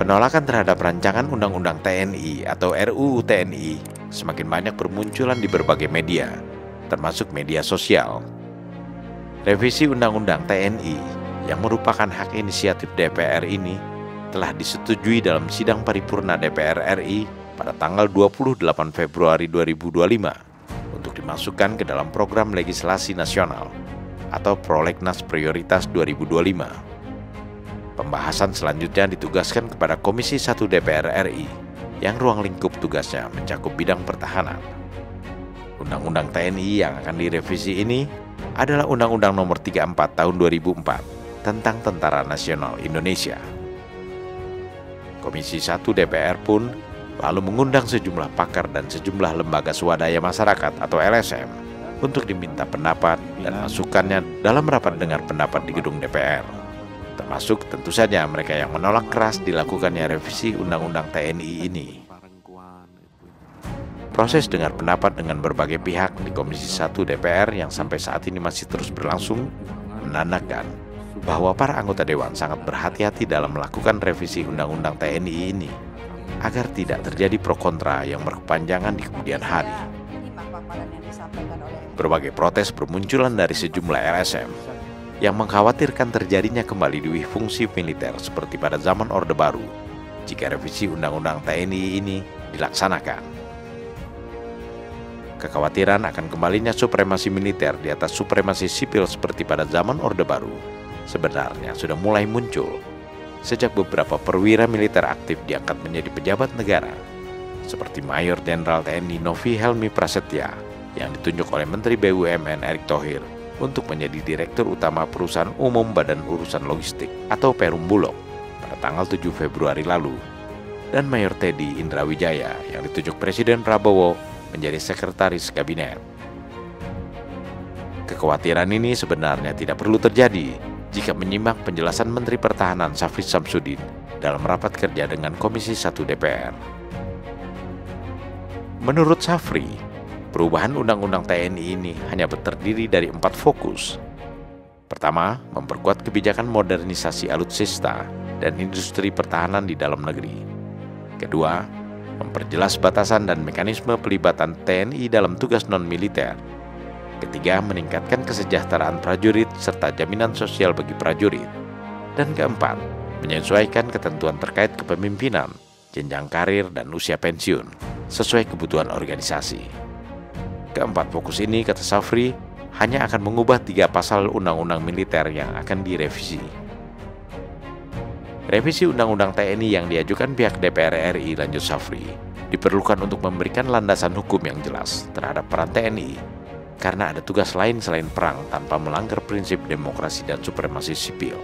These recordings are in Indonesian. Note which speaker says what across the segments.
Speaker 1: Penolakan terhadap rancangan Undang-Undang TNI atau RUU TNI semakin banyak bermunculan di berbagai media, termasuk media sosial. Revisi Undang-Undang TNI yang merupakan hak inisiatif DPR ini telah disetujui dalam sidang paripurna DPR RI pada tanggal 28 Februari 2025 untuk dimasukkan ke dalam program legislasi nasional atau Prolegnas Prioritas 2025. Pembahasan selanjutnya ditugaskan kepada Komisi 1 DPR RI yang ruang lingkup tugasnya mencakup bidang pertahanan. Undang-Undang TNI yang akan direvisi ini adalah Undang-Undang Nomor 34 Tahun 2004 tentang Tentara Nasional Indonesia. Komisi 1 DPR pun lalu mengundang sejumlah pakar dan sejumlah lembaga swadaya masyarakat atau LSM untuk diminta pendapat dan masukannya dalam rapat dengar pendapat di gedung DPR. Termasuk tentu saja mereka yang menolak keras dilakukannya revisi Undang-Undang TNI ini. Proses dengar pendapat dengan berbagai pihak di Komisi 1 DPR yang sampai saat ini masih terus berlangsung menandakan bahwa para anggota Dewan sangat berhati-hati dalam melakukan revisi Undang-Undang TNI ini agar tidak terjadi pro kontra yang berkepanjangan di kemudian hari. Berbagai protes bermunculan dari sejumlah LSM yang mengkhawatirkan terjadinya kembali duih fungsi militer seperti pada zaman Orde Baru jika revisi Undang-Undang TNI ini dilaksanakan. Kekhawatiran akan kembalinya supremasi militer di atas supremasi sipil seperti pada zaman Orde Baru sebenarnya sudah mulai muncul sejak beberapa perwira militer aktif diangkat menjadi pejabat negara seperti Mayor Jenderal TNI Novi Helmi Prasetya yang ditunjuk oleh Menteri BUMN Erick Thohir untuk menjadi Direktur Utama Perusahaan Umum Badan Urusan Logistik atau Perum Bulog pada tanggal 7 Februari lalu, dan Mayor Teddy Indrawijaya yang ditunjuk Presiden Prabowo menjadi Sekretaris Kabinet. Kekhawatiran ini sebenarnya tidak perlu terjadi jika menyimak penjelasan Menteri Pertahanan Syafri Samsudin dalam rapat kerja dengan Komisi 1 DPR. Menurut Syafri, perubahan Undang-Undang TNI ini hanya terdiri dari 4 fokus. Pertama, memperkuat kebijakan modernisasi alutsista dan industri pertahanan di dalam negeri. Kedua, memperjelas batasan dan mekanisme pelibatan TNI dalam tugas non-militer. Ketiga, meningkatkan kesejahteraan prajurit serta jaminan sosial bagi prajurit. Dan keempat, menyesuaikan ketentuan terkait kepemimpinan, jenjang karir, dan usia pensiun sesuai kebutuhan organisasi. Keempat fokus ini, kata Syafri, hanya akan mengubah 3 pasal undang-undang militer yang akan direvisi. Revisi Undang-Undang TNI yang diajukan pihak DPR RI, lanjut Syafri, diperlukan untuk memberikan landasan hukum yang jelas terhadap peran TNI, karena ada tugas lain selain perang tanpa melanggar prinsip demokrasi dan supremasi sipil.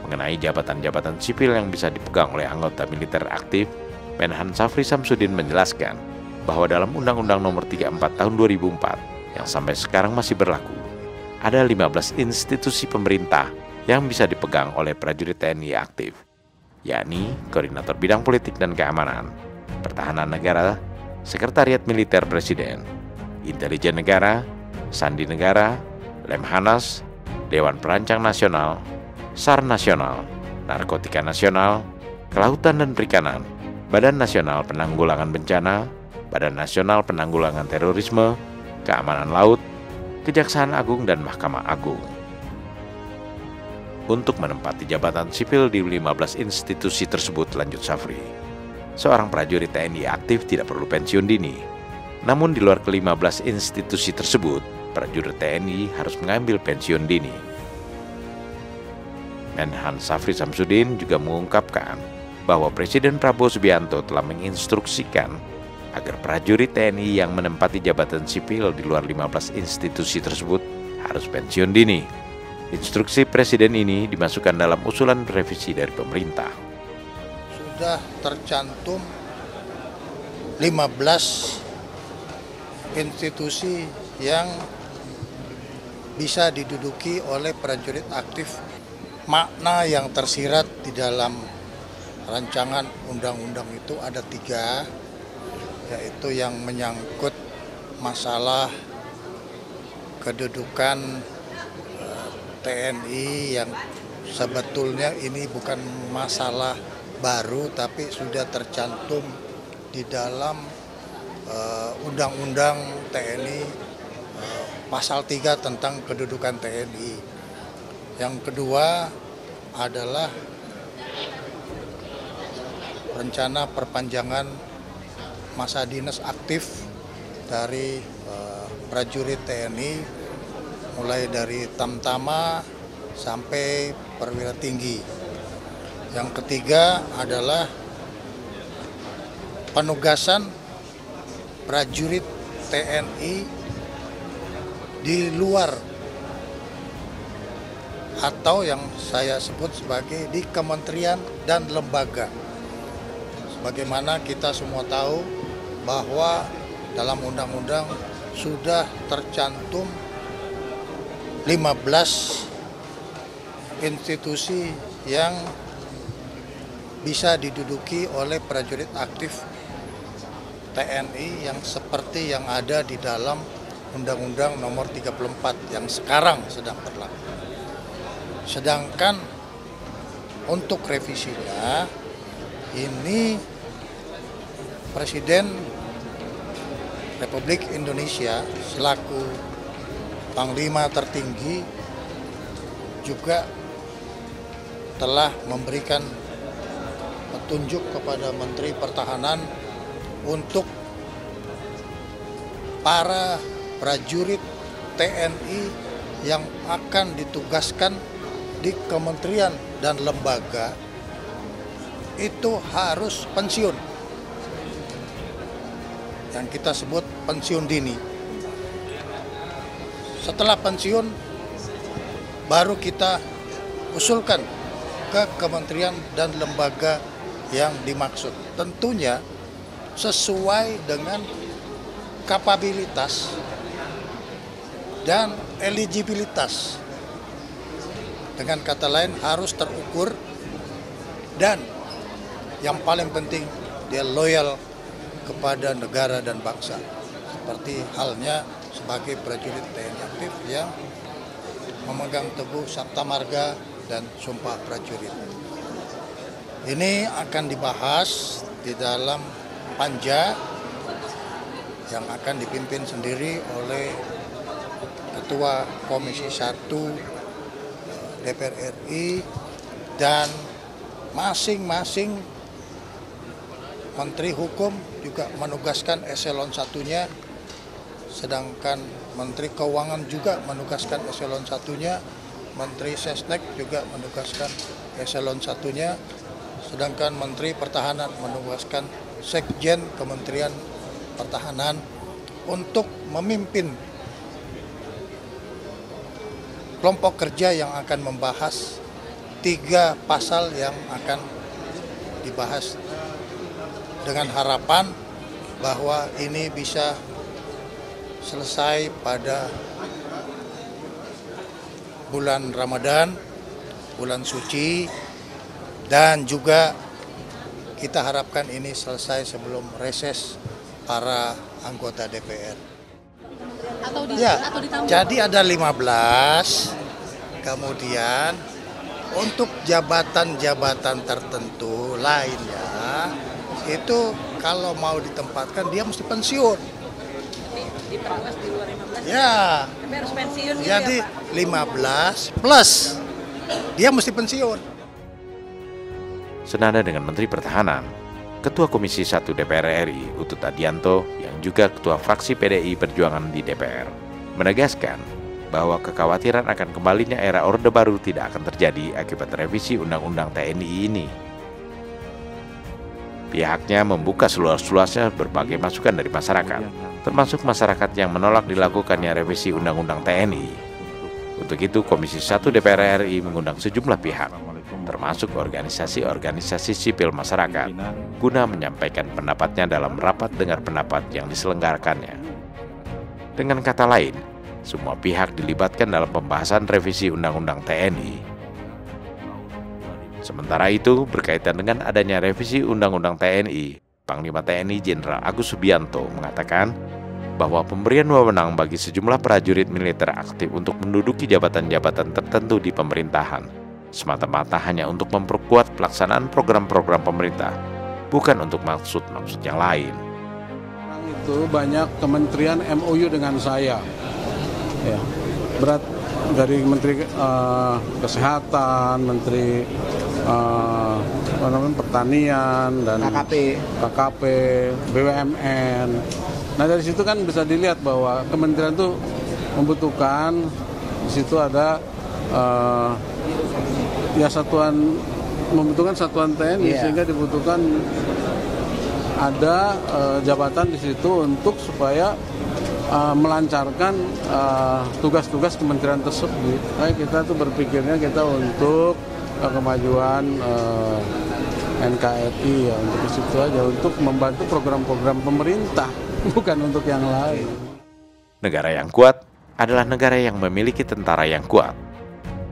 Speaker 1: Mengenai jabatan-jabatan sipil yang bisa dipegang oleh anggota militer aktif, Menhan Syafri Samsudin menjelaskan bahwa dalam Undang-Undang Nomor 34 Tahun 2004 yang sampai sekarang masih berlaku, ada 15 institusi pemerintah yang bisa dipegang oleh prajurit TNI aktif, yakni Koordinator Bidang Politik dan Keamanan, Pertahanan Negara, Sekretariat Militer Presiden, Intelijen Negara, Sandi Negara, Lemhanas, Dewan Perancang Nasional, SAR Nasional, Narkotika Nasional, Kelautan dan Perikanan, Badan Nasional Penanggulangan Bencana, Badan Nasional Penanggulangan Terorisme, Keamanan Laut, Kejaksaan Agung, dan Mahkamah Agung. Untuk menempati jabatan sipil di 15 institusi tersebut, lanjut Syafri, seorang prajurit TNI aktif tidak perlu pensiun dini. Namun di luar ke-15 institusi tersebut, prajurit TNI harus mengambil pensiun dini. Menhan Syafri Samsudin juga mengungkapkan bahwa Presiden Prabowo Subianto telah menginstruksikan agar prajurit TNI yang menempati jabatan sipil di luar 15 institusi tersebut harus pensiun dini. Instruksi Presiden ini dimasukkan dalam usulan revisi dari pemerintah.
Speaker 2: Sudah tercantum 15 institusi yang bisa diduduki oleh prajurit aktif. Makna yang tersirat di dalam rancangan undang-undang itu ada 3, yaitu yang menyangkut masalah kedudukan TNI yang sebetulnya ini bukan masalah baru, tapi sudah tercantum di dalam Undang-Undang TNI pasal 3 tentang kedudukan TNI. Yang kedua adalah rencana perpanjangan masa dinas aktif dari prajurit TNI mulai dari Tamtama sampai perwira tinggi. Yang ketiga adalah penugasan prajurit TNI di luar atau yang saya sebut sebagai di kementerian dan lembaga. Sebagaimana kita semua tahu bahwa dalam undang-undang sudah tercantum 15 institusi yang bisa diduduki oleh prajurit aktif TNI yang seperti yang ada di dalam Undang-Undang Nomor 34 yang sekarang sedang berlaku. Sedangkan untuk revisinya ini Presiden Republik Indonesia selaku Panglima tertinggi juga telah memberikan petunjuk kepada Menteri Pertahanan untuk para prajurit TNI yang akan ditugaskan di kementerian dan lembaga itu harus pensiun, yang kita sebut pensiun dini. Setelah pensiun baru kita usulkan ke kementerian dan lembaga yang dimaksud. Tentunya sesuai dengan kapabilitas dan eligibilitas. Dengan kata lain harus terukur dan yang paling penting dia loyal kepada negara dan bangsa. Seperti halnya sebagai prajurit TNI aktif yang memegang teguh Sabta Marga dan Sumpah Prajurit. Ini akan dibahas di dalam Panja yang akan dipimpin sendiri oleh Ketua Komisi 1 DPR RI dan masing-masing Menteri Hukum juga menugaskan eselon 1-nya, sedangkan Menteri Keuangan juga menugaskan eselon 1-nya, Menteri Sesnek juga menugaskan eselon 1-nya, sedangkan Menteri Pertahanan menugaskan Sekjen Kementerian Pertahanan untuk memimpin kelompok kerja yang akan membahas 3 pasal yang akan dibahas dengan harapan bahwa ini bisa selesai pada bulan Ramadan, bulan suci, dan juga kita harapkan ini selesai sebelum reses para anggota DPR. Jadi ada 15, kemudian untuk jabatan-jabatan tertentu lainnya itu kalau mau ditempatkan dia mesti pensiun.
Speaker 3: Diperluas di luar 15.
Speaker 2: Ya.
Speaker 3: Tapi harus pensiun gitu.
Speaker 2: Jadi
Speaker 3: ya, Pak?
Speaker 2: 15 plus dia mesti pensiun.
Speaker 1: Senada dengan Menteri Pertahanan, Ketua Komisi 1 DPR RI Utut Adianto yang juga Ketua Fraksi PDI Perjuangan di DPR menegaskan bahwa kekhawatiran akan kembalinya era Orde Baru tidak akan terjadi akibat revisi Undang-Undang TNI ini. Pihaknya membuka seluas-luasnya berbagai masukan dari masyarakat, termasuk masyarakat yang menolak dilakukannya revisi Undang-Undang TNI. Untuk itu, Komisi 1 DPR RI mengundang sejumlah pihak, termasuk organisasi-organisasi sipil masyarakat, guna menyampaikan pendapatnya dalam rapat dengar pendapat yang diselenggarakannya. Dengan kata lain, semua pihak dilibatkan dalam pembahasan revisi Undang-Undang TNI. Sementara itu, berkaitan dengan adanya revisi Undang-Undang TNI, Panglima TNI Jenderal Agus Subianto mengatakan bahwa pemberian wewenang bagi sejumlah prajurit militer aktif untuk menduduki jabatan-jabatan tertentu di pemerintahan semata-mata hanya untuk memperkuat pelaksanaan program-program pemerintah, bukan untuk maksud-maksud yang lain.
Speaker 4: Itu banyak kementerian MOU dengan saya, ya, berat dari Menteri Kesehatan, Menteri Pertanian dan KKP, BUMN. Nah dari situ kan bisa dilihat bahwa kementerian itu membutuhkan, di situ ada membutuhkan satuan TNI, sehingga dibutuhkan ada jabatan di situ untuk supaya melancarkan tugas-tugas kementerian tersebut. Kita tuh berpikirnya kita untuk kemajuan NKRI, ya, untuk itu aja, untuk membantu program-program pemerintah, bukan untuk yang lain.
Speaker 1: Negara yang kuat adalah negara yang memiliki tentara yang kuat.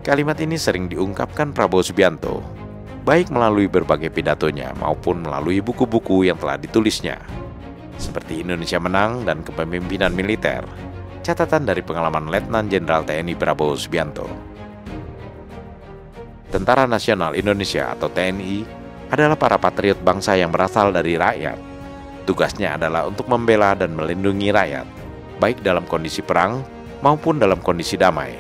Speaker 1: Kalimat ini sering diungkapkan Prabowo Subianto, baik melalui berbagai pidatonya maupun melalui buku-buku yang telah ditulisnya, seperti Indonesia Menang dan Kepemimpinan Militer, catatan dari pengalaman Letnan Jenderal TNI Prabowo Subianto. Tentara Nasional Indonesia atau TNI adalah para patriot bangsa yang berasal dari rakyat. Tugasnya adalah untuk membela dan melindungi rakyat, baik dalam kondisi perang maupun dalam kondisi damai.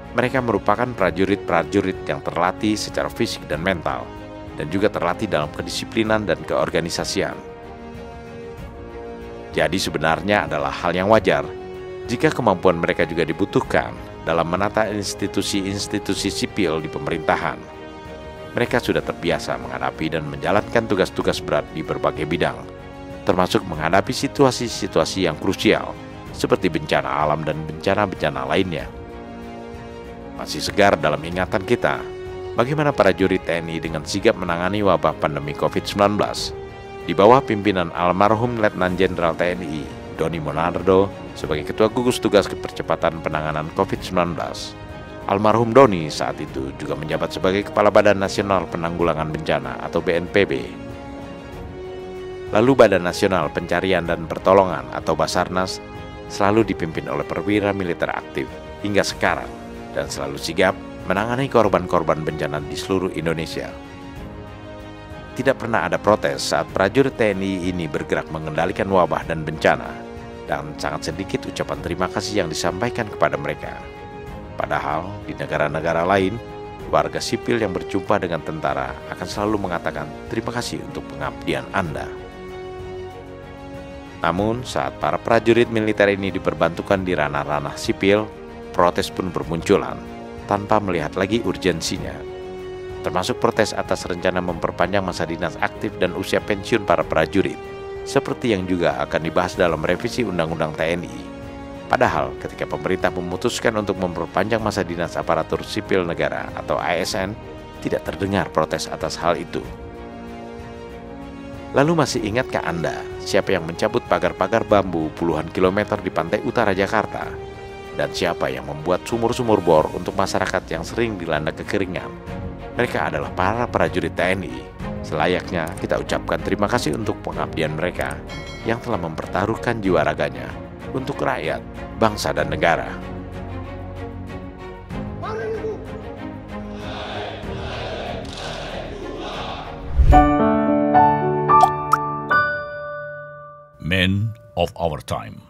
Speaker 1: Mereka merupakan prajurit-prajurit yang terlatih secara fisik dan mental, dan juga terlatih dalam kedisiplinan dan keorganisasian. Jadi sebenarnya adalah hal yang wajar jika kemampuan mereka juga dibutuhkan dalam menata institusi-institusi sipil di pemerintahan. Mereka sudah terbiasa menghadapi dan menjalankan tugas-tugas berat di berbagai bidang, termasuk menghadapi situasi-situasi yang krusial, seperti bencana alam dan bencana-bencana lainnya. Masih segar dalam ingatan kita, bagaimana prajurit TNI dengan sigap menangani wabah pandemi COVID-19 di bawah pimpinan almarhum Letnan Jenderal TNI Doni Monardo sebagai Ketua Gugus Tugas Percepatan Penanganan COVID-19. Almarhum Doni saat itu juga menjabat sebagai Kepala Badan Nasional Penanggulangan Bencana atau BNPB. Lalu Badan Nasional Pencarian dan Pertolongan atau Basarnas selalu dipimpin oleh perwira militer aktif hingga sekarang dan selalu sigap menangani korban-korban bencana di seluruh Indonesia. Tidak pernah ada protes saat prajurit TNI ini bergerak mengendalikan wabah dan bencana, dan sangat sedikit ucapan terima kasih yang disampaikan kepada mereka. Padahal di negara-negara lain, warga sipil yang berjumpa dengan tentara akan selalu mengatakan terima kasih untuk pengabdian Anda. Namun saat para prajurit militer ini diperbantukan di ranah-ranah sipil, protes pun bermunculan tanpa melihat lagi urgensinya, termasuk protes atas rencana memperpanjang masa dinas aktif dan usia pensiun para prajurit, seperti yang juga akan dibahas dalam revisi Undang-Undang TNI. Padahal ketika pemerintah memutuskan untuk memperpanjang masa dinas aparatur sipil negara atau ASN, tidak terdengar protes atas hal itu. Lalu masih ingatkah Anda siapa yang mencabut pagar-pagar bambu puluhan kilometer di pantai utara Jakarta? Dan siapa yang membuat sumur-sumur bor untuk masyarakat yang sering dilanda kekeringan? Mereka adalah para prajurit TNI. Selayaknya kita ucapkan terima kasih untuk pengabdian mereka yang telah mempertaruhkan jiwa raganya untuk rakyat, bangsa, dan negara.
Speaker 5: Men of our time.